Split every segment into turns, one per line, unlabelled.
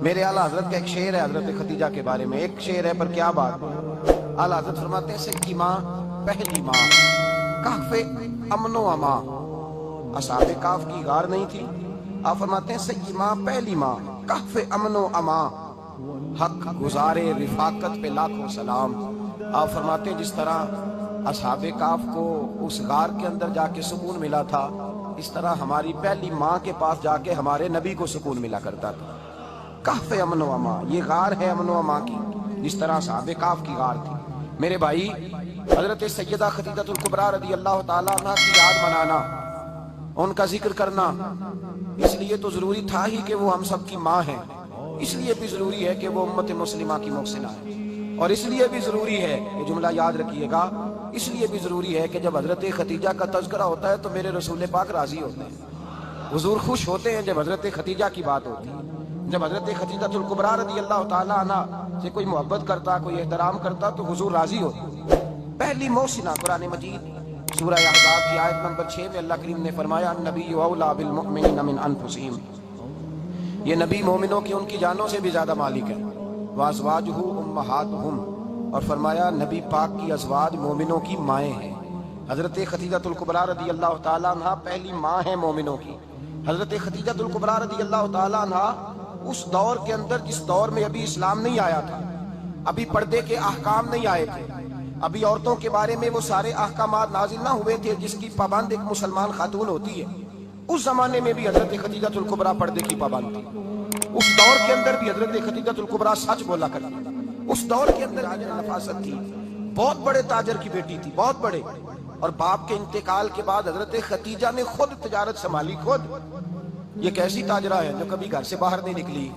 میرے اعلیٰ حضرت کا ایک شعر ہے حضرت خدیجہ کے بارے میں، ایک شعر ہے پر کیا بات ہے۔ اعلیٰ حضرت فرماتے ہیں سچی ماں پہلی ماں، کہف امن و امان، اصحاب کہف کی غار نہیں تھی، آپ فرماتے ہیں سچی ماں پہلی ماں، کہف امن و امان، حق گزارے رفاقت پہ لاکھوں سلام۔ آپ فرماتے ہیں جس طرح اصحاب کہف کو اس غار کے اندر جا کے سکون ملا تھا، اس طرح ہماری پہلی ماں کے پاس جا کے ہمارے نبی کو سکون ملا کرتا تھا۔ کہف امن و امان، یہ غار ہے امن و امان کی، جس طرح صحابہ کہف کی غار تھی۔ میرے بھائی، حضرت سیدہ خدیجہ الکبریٰ رضی اللہ تعالیٰ عنہ کی یاد منانا، ان کا ذکر کرنا، اس لیے تو ضروری تھا ہی کہ وہ ہم سب کی ماں ہیں، اس لیے بھی ضروری ہے کہ وہ امت مسلمہ کی محسنہ ہے، اور اس لیے بھی ضروری ہے، یہ جملہ یاد رکھیے گا، اس لیے بھی ضروری ہے کہ جب حضرت خدیجہ کا تذکرہ ہوتا ہے تو میرے رسول پاک راضی ہوتے ہیں، حضور خوش ہوتے ہیں جب حضرت خدیجہ کی بات ہوتی ہے۔ جب حضرت خدیجہ الکبریٰ رضی اللہ تعالیٰ عنہ سے کوئی محبت کرتا، کوئی احترام کرتا تو حضور راضی ہوتے۔ پہلی محسنہ، قرآن مجید سورہ احزاب کی آیت نمبر 6 میں اللہ کریم نے فرمایا النبی اولیٰ بالمؤمنین من انفسہم، یہ نبی مومنوں کی ان کی جانوں سے بھی زیادہ مالک ہے، وازواجہ امہاتہم، اور فرمایا نبی پاک کی ازواج مومنوں کی مائیں ہیں۔ حضرت خدیجہ الکبریٰ رضی اللہ تعالیٰ عنہ پہلی ماں ہیں مومنوں کی۔ حضرت خدیجہ الکبریٰ رضی اللہ تعالیٰ عنہ اس دور کے اندر جس دور میں ابھی اسلام نہیں آیا تھا، ابھی پردے کے احکام نہیں آئے تھے، ابھی عورتوں کے بارے میں وہ سارے احکامات نازل نہ ہوئے تھے جس کی پابند ایک مسلمان خاتون ہوتی ہے، اس زمانے میں بھی حضرت خدیجہ الکبریٰ پردے کی پابند تھی۔ اس دور کے اندر بھی حضرت خدیجہ الکبریٰ سچ بولا کرتی تھی۔ اس دور کے اندر تاجر نفاست تھی، بہت بڑے تاجر کی بیٹی تھی، بہت بڑے، اور باپ کے انتقال کے بعد حضرت خدیجہ نے خود تجارت سنبھالی، خود۔ یہ کیسی تاجرہ ہے جو کبھی گھر سے باہر نہیں نکلی،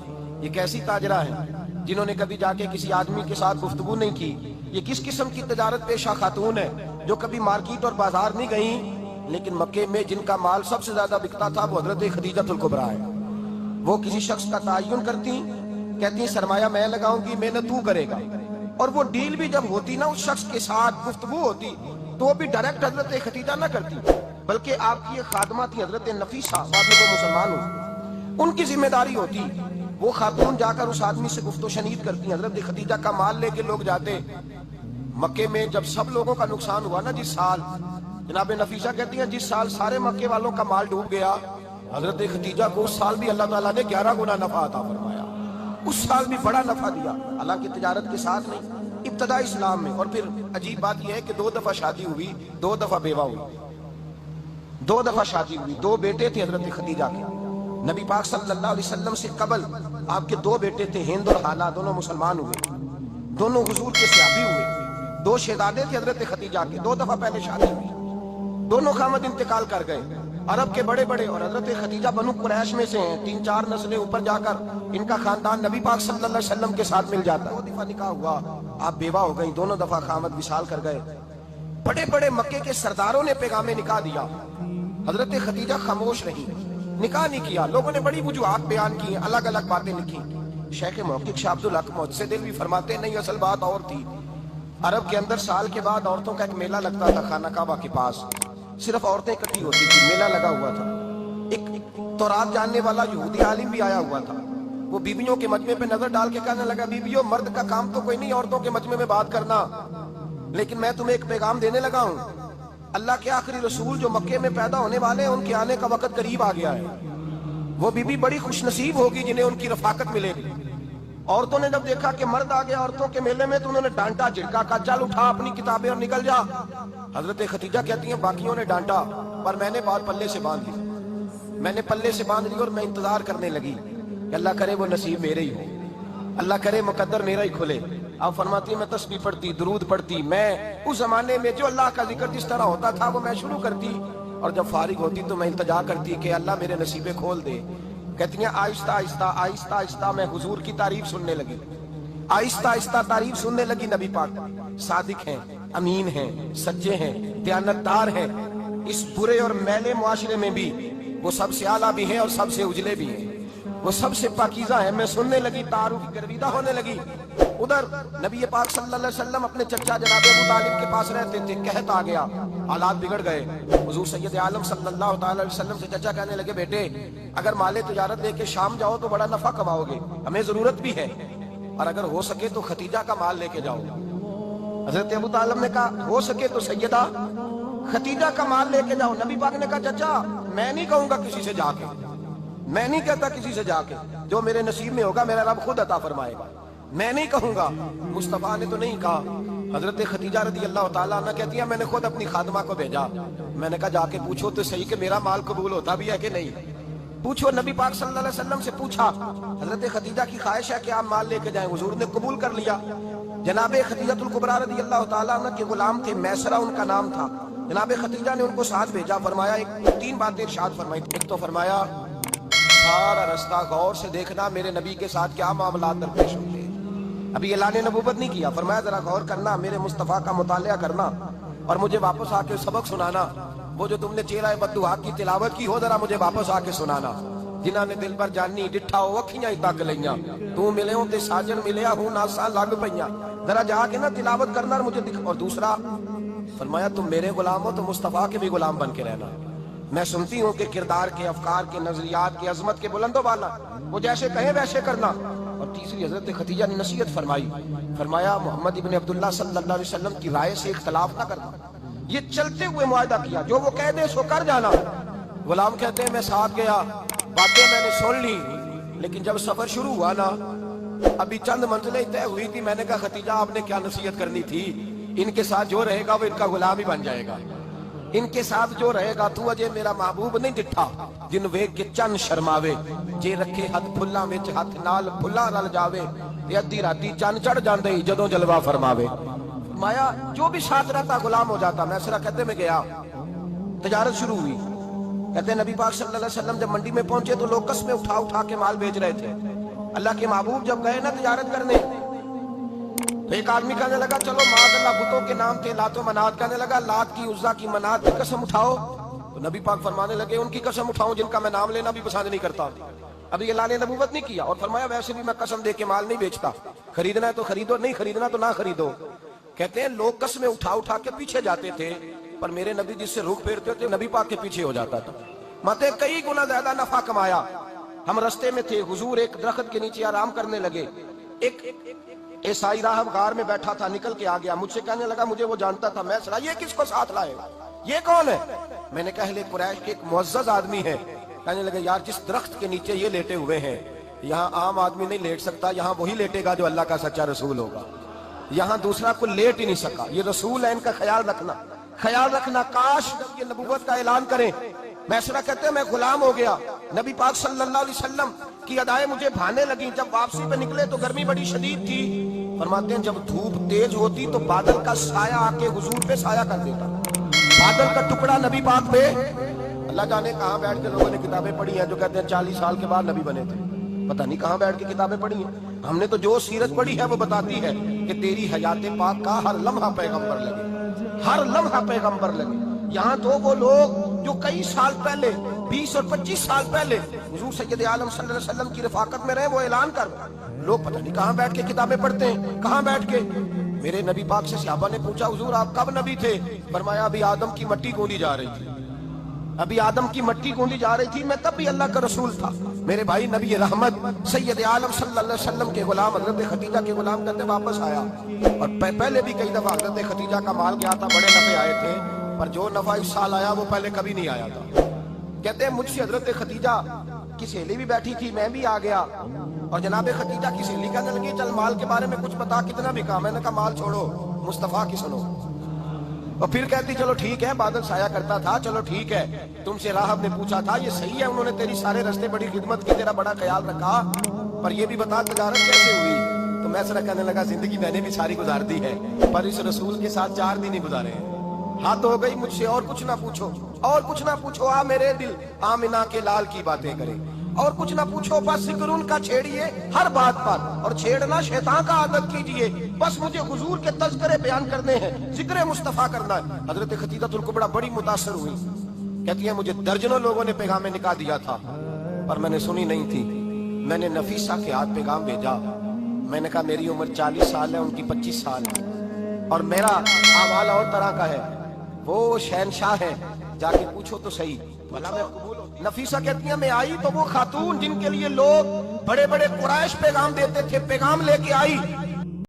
یہ کیسی تاجرہ ہے جنہوں نے کبھی جا کے کسی آدمی کے ساتھ گفتگو نہیں کی، یہ کس قسم کی تجارت پیشہ خاتون ہے جو کبھی مارکیٹ اور بازار نہیں گئیں، لیکن مکے میں جن کا مال سب سے زیادہ بکتا تھا وہ حضرت خدیجہ الکبریٰ ہے۔ وہ کسی شخص کا تعین کرتی، کہتی سرمایہ میں لگاؤں گی، محنت تو کرے گا، اور وہ ڈیل بھی جب ہوتی نا اس شخص کے ساتھ گفتگو ہوتی تو وہ بھی ڈائریکٹ حضرت خدیجہ نہ کرتی، بلکہ آپ کی ایک خادمہ تھی حضرت نفیسہ، بعد میں وہ مسلمان ہوئی، ان کی ذمہ داری ہوتی، وہ خاتون جا کر اس آدمی سے گفت و شنید کرتی۔ حضرت خدیجہ کا مال لے کے لوگ جاتے مکے میں، جب سب لوگوں کا نقصان ہوا نا، جس سال، جناب نفیسہ کہتی ہیں جس سال سارے مکے والوں کا مال ڈوب گیا، حضرت خدیجہ کو اس سال بھی اللہ تعالیٰ نے 11 گنا نفع عطا فرمایا، اس سال بھی بڑا نفع دیا، حالانکہ تجارت کے ساتھ نہیں، ابتدا اسلام میں۔ اور پھر عجیب بات یہ ہے کہ 2 دفعہ شادی ہوئی، 2 دفعہ بیوہ ہوئی، 2 دفعہ شادی ہوئی، 2 بیٹے تھے حضرت خدیجہ کے۔ نبی پاک صلی اللہ علیہ وسلم سے قبل آپ کے 2 بیٹے تھے، ہند اور حالہ، دونوں مسلمان ہوئے، دونوں حضور کے صحابی ہوئے، 2 شہزادے تھے حضرت خدیجہ کے، 2 دفعہ پہلے شادی ہوئی، دونوں خامد انتقال کر گئے، عرب کے بڑے بڑے، اور حضرت خدیجہ بنو قریش میں سے ہیں، 3-4 نسلیں اوپر جا کر ان کا خاندان نبی پاک صلی اللہ علیہ وسلم کے ساتھ مل جاتا ہے۔ 2 دفعہ نکاح ہوا، آپ بیوہ ہو گئی، دونوں دفعہ خامد وصال کر گئے۔ بڑے بڑے مکے کے سرداروں نے پیغام نکاح دیا، حضرت خدیجہ خاموش رہی، نکاح نہیں کیا، لوگوں نے بڑی وجوہات بیان کی، الگ الگ باتیں لکھی۔ شیخ محقق شاہ عبدالحق محدث دہلوی فرماتے ہیں نہیں، اصل بات اور تھی۔ عرب کے اندر سال کے بعد عورتوں کا ایک میلہ لگتا تھا خانہ کعبہ کے پاس، صرف عورتیں اکٹھی ہوتی تھی، میلہ لگا ہوا تھا۔ ایک تورات جاننے والا یہودی عالم بھی آیا ہوا تھا، وہ بیویوں کے مجمع پہ نظر ڈال کے کہنے لگا بیویوں، مرد کا کام تو کوئی نہیں عورتوں کے مجمع میں بات کرنا، لیکن میں تمہیں ایک پیغام دینے لگا ہوں، اللہ کے آخری رسول جو مکے میں پیدا ہونے والے ہیں ان کے آنے کا وقت قریب آ گیا ہے۔ وہ بیوی بڑی خوش نصیب ہوگی جنہیں ان کی رفاقت ملے گی۔ عورتوں نے جب دیکھا کہ مرد آ گیا عورتوں کے میلے میں تو انہوں نے ڈانٹا، جھڑکا، کہا چل اٹھا اپنی کتابیں اور نکل جا۔ حضرت خدیجہ کہتی ہیں باقیوں نے ڈانٹا پر میں نے بات پلے سے باندھ لی، میں نے پلے سے باندھ لی اور میں انتظار کرنے لگی کہ اللہ کرے وہ نصیب میرے ہی ہو، اللہ کرے مقدر میرا ہی کھلے۔ آپ فرماتی ہیں میں تسبیح پڑھتی، درود پڑھتی، میں اس زمانے میں جو اللہ کا ذکر جس طرح ہوتا تھا وہ میں شروع کرتی، اور جب فارغ ہوتی تو میں التجا کرتی کہ اللہ میرے نصیبے کھول دے۔ کہتی ہیں آہستہ آہستہ آہستہ آہستہ میں حضور کی تعریف سننے لگی، آہستہ آہستہ تعریف سننے لگی۔ نبی پاک صادق ہیں، امین ہیں، سچے ہیں، دیانتدار ہیں، اس برے اور میلے معاشرے میں بھی وہ سب سے اعلیٰ بھی ہیں اور سب سے اجلے بھی ہیں، وہ سب سے پاکیزہ ہیں۔ میں سننے لگی، تعارف گرویدہ ہونے لگی، ادھر نبی پاک صلی اللہ علیہ وسلم اپنے چچا جناب ابو طالب کے پاس رہتے تھے، قحط آ گیا، حالات بگڑ گئے۔ حضور سید عالم صلی اللہ تعالی علیہ وسلم سے چچا کہنے لگے بیٹے اگر مال تجارت لے کے شام جاؤ تو بڑا نفع کماؤ گے، ہمیں ضرورت بھی ہے، اور اگر ہو سکے تو ختیجہ کا مال لے کے جاؤ۔ حضرت ابو طالب نے کہا ہو سکے تو سیدہ ختیجہ کا مال لے کے جاؤ۔ نبی پاک نے کہا چچا میں نہیں کہوں گا کسی سے جا کے، میں نہیں کہتا کسی سے جا کے، جو میرے نصیب میں ہوگا میرا رب خود عطا فرمائے گا، میں نہیں کہوں گا۔ مصطفیٰ نے تو نہیں کہا۔ حضرت خدیجہ رضی اللہ تعالیٰ عنہ کہتی ہیں میں نے خود اپنی خادمہ کو بھیجا، میں نے کہا جا کے پوچھو تو صحیح کہ میرا مال قبول ہوتا بھی ہے کہ نہیں، پوچھو۔ نبی پاک صلی اللہ علیہ وسلم سے پوچھا، حضرت خدیجہ کی خواہش ہے کہ آپ مال لے کے جائیں، حضور نے قبول کر لیا۔ جناب خدیجہ الکبریٰ رضی اللہ تعالیٰ عنہ کے غلام تھے، میسرہ ان کا نام تھا۔ جناب خدیجہ نے ان کو ساتھ بھیجا، فرمایا تین باتیں ارشاد فرمائی۔ ایک تو فرمایا سارا رستہ غور سے دیکھنا میرے نبی کے ساتھ کیا معاملات درپیش ہوتے ہیں۔ ابھی اعلان نبوت نہیں کیا، فرمایا ذرا غور کرنا، میرے مصطفیٰ کا مطالعہ کرنا اور مجھے واپس آ کے سبق سنانا۔ وہ جو تم نے چہرہ بددعا کی تلاوت کی ہو ذرا مجھے واپس آ کے سنانا۔ جنہاں نے دل پر جانی ڈٹھا ہو اکھیاں ہی تک لئیاں، تو ملے ہوں تے ساجن ملیا ہوں ناساں لگ پئیاں، ذرا جا کے نا تلاوت کرنا اور مجھے اور دوسرا فرمایا تم میرے غلام ہو تو مصطفیٰ کے بھی غلام بن کے رہنا۔ میں سنتی ہوں کہ کردار کے، افکار کے، نظریات کے، عظمت کے بلند و بالا، وہ جیسے کہیں ویسے کرنا۔ اور تیسری حضرت خدیجہ نے نصیحت فرمائی، فرمایا محمد ابن عبداللہ صلی اللہ علیہ وسلم کی رائے سے اختلاف نہ کرنا۔ یہ چلتے ہوئے معاہدہ کیا، جو وہ کہہ دے سو کر جانا۔ غلام کہتے ہیں میں ساتھ گیا، باتیں میں نے سن لی، لیکن جب سفر شروع ہوا نا ابھی چند منزلیں طے ہوئی تھی، میں نے کہا خدیجہ آپ نے کیا نصیحت کرنی تھی، ان کے ساتھ جو رہے گا وہ ان کا غلام ہی بن جائے گا، ان کے ساتھ جو رہے گا تو اجے میرا محبوب نہیں ڈٹھا جن ویگ کے چند شرماوے، جے رکھے ہاتھ پھلاں وچ ہاتھ نال پھلاں رل جاوے تے ادھی راتی چند چڑھ جاندے جدوں جلوہ فرماوے۔ فرمایا جو بھی ساتھ رہتا غلام ہو جاتا۔ میں سرا کہتے میں گیا، تجارت شروع ہوئی۔ کہتے ہیں نبی پاک صلی اللہ علیہ وسلم جب منڈی میں پہنچے تو لوگ قسمیں اٹھا اٹھا کے مال بیچ رہے تھے۔ اللہ کے محبوب جب گئے نا تجارت کرنے تو ایک آدمی کہنے لگا چلو معاذ اللہ بتوں کے نام تھے لات و منات، کہنے لگا لات کی عزا کی منات کی قسم اٹھاؤ، تو نبی پاک فرمانے لگے ان کی قسم اٹھاؤں جن کا میں نام لینا بھی پسند نہیں کرتا۔ ابھی اعلان نبوت نہیں کیا، اور فرمایا ویسے بھی میں قسم دے کے مال نہیں بیچتا، خریدنا ہے تو خریدو، نہیں خریدنا تو نہ خریدو۔ کہتے ہیں لوگ قسمیں اٹھا اٹھا کے پیچھے جاتے تھے، پر میرے نبی جس سے رخ پھیرتے تھے نبی پاک کے پیچھے ہو جاتا تھا۔ ماتے کئی گنا زیادہ نفع کمایا۔ ہم رستے میں تھے، حضور ایک درخت کے نیچے آرام کرنے لگے، ایک عیسائی راہب غار میں بیٹھا تھا، نکل کے آ گیا، مجھ سے کہنے لگا مجھے وہ جانتا تھا۔ میں سنا یہ کس کو ساتھ لائے، یہ کون ہے؟ میں نے کہا اہل قریش کے ایک معزز آدمی ہے۔ کہنے لگے یار جس درخت کے نیچے یہ لیٹے ہوئے ہیں یہاں عام آدمی نہیں لیٹ سکتا، یہاں وہی لیٹے گا جو اللہ کا سچا رسول ہوگا، یہاں دوسرا کوئی لیٹ ہی نہیں سکا، یہ رسول ہے، ان کا خیال رکھنا، خیال رکھنا۔ کاش یہ نبوت کا اعلان کریں۔ میسرہ کہتے ہیں میں غلام ہو گیا، نبی پاک صلی اللہ علیہ وسلم کی ادائیں مجھے بھانے لگی۔ جب واپسی پہ نکلے تو گرمی بڑی شدید تھی، فرماتے ہیں جب دھوپ تیز ہوتی تو بادل کا سایہ آ کے حضور پہ سایہ کر دیتا، بادل کا ٹکڑا نبی پاک پہ۔ اللہ جانے کہاں بیٹھ کے لوگوں نے کتابیں پڑھی ہیں جو کہتے ہیں 40 سال کے بعد نبی بنے تھے، پتہ نہیں کہاں بیٹھ کے کتابیں پڑھی ہیں۔ ہم نے تو جو سیرت پڑھی ہے وہ بتاتی ہے کہ تیری حیات پاک کا ہر لمحہ پیغمبر لگے، ہر لمحہ پیغمبر لگے۔ یہاں تو وہ لوگ جو کئی سال پہلے 20 اور 25 سال پہلے حضور سید عالم صلی اللہ علیہ وسلم کی رفاقت میں رہے، وہ اعلان کر لوگ پتہ نہیں کہاں بیٹھ کے کتابیں پڑھتے ہیں، کہاں بیٹھ کے۔ میرے نبی پاک سے صحابہ نے پوچھا حضور آپ کب نبی تھے؟ فرمایا ابھی آدم کی مٹی گوندی جا رہی تھی، ابھی آدم کی مٹی گوندی جا رہی تھی، میں تب بھی اللہ کا رسول تھا۔ میرے بھائی نبی رحمت سید عالم صلی اللہ علیہ وسلم کے غلام حضرت خدیجہ کے غلام کہتے واپس آیا، اور پہلے بھی کئی دفعہ حضرت خدیجہ کا مال گیا تھا، بڑے نفع آئے تھے، پر جو نفع اس سال آیا وہ پہلے کبھی نہیں آیا تھا۔ کہتے ہیں مجھ سے حضرت خدیجہ کی سہیلی بھی بیٹھی تھی، میں بھی آ گیا، اور جناب خدیجہ کی سہیلی کہنے لگی چل مال کے بارے میں کچھ بتا، کتنا بھی کام ہے۔ میں نے کہا مال چھوڑو، مصطفیٰ کی سنو۔ اور پھر کہتی چلو ٹھیک ہے، بادل سایہ کرتا تھا، چلو ٹھیک ہے، تم سے راہب نے پوچھا تھا یہ صحیح ہے، انہوں نے تیری سارے رستے بڑی خدمت کی، تیرا بڑا خیال رکھا، پر یہ بھی بتا تجارت کیسے ہوئی؟ تو میں سرا کہنے لگا زندگی میں نے بھی ساری گزار دی ہے، پر اس رسول کے ساتھ 4 دن ہی گزارے ہیں، حد ہو گئی مجھ سے، اور کچھ نہ پوچھو، اور کچھ نہ پوچھو، آ میرے دل آمنہ کے لال کی باتیں کرے، اور کچھ نہ پوچھو، بس ذکر ان کا چھیڑیے ہر بات پر، اور چھیڑنا شیطان کا عادت کیجئے، بس مجھے حضور کے تذکرے بیان کرنے ہیں، ذکر مصطفیٰ کرنا ہے۔ حضرت خدیجہ الکبریٰ بڑی متاثر ہوئی، کہتی ہیں مجھے درجنوں لوگوں نے پیغام نکاح دیا تھا پر میں نے سنی نہیں تھی، میں نے نفیسہ کے ہاتھ پیغام بھیجا، میں نے کہا میری عمر 40 سال ہے، ان کی 25 سال ہے، اور میرا احوال اور طرح کا ہے، وہ شہنشاہ ہے، جا کے پوچھو تو صحیح۔ نفیسہ کہتی ہیں میں آئی تو وہ خاتون جن کے لیے لوگ بڑے بڑے قریش پیغام دیتے تھے، پیغام لے کے آئی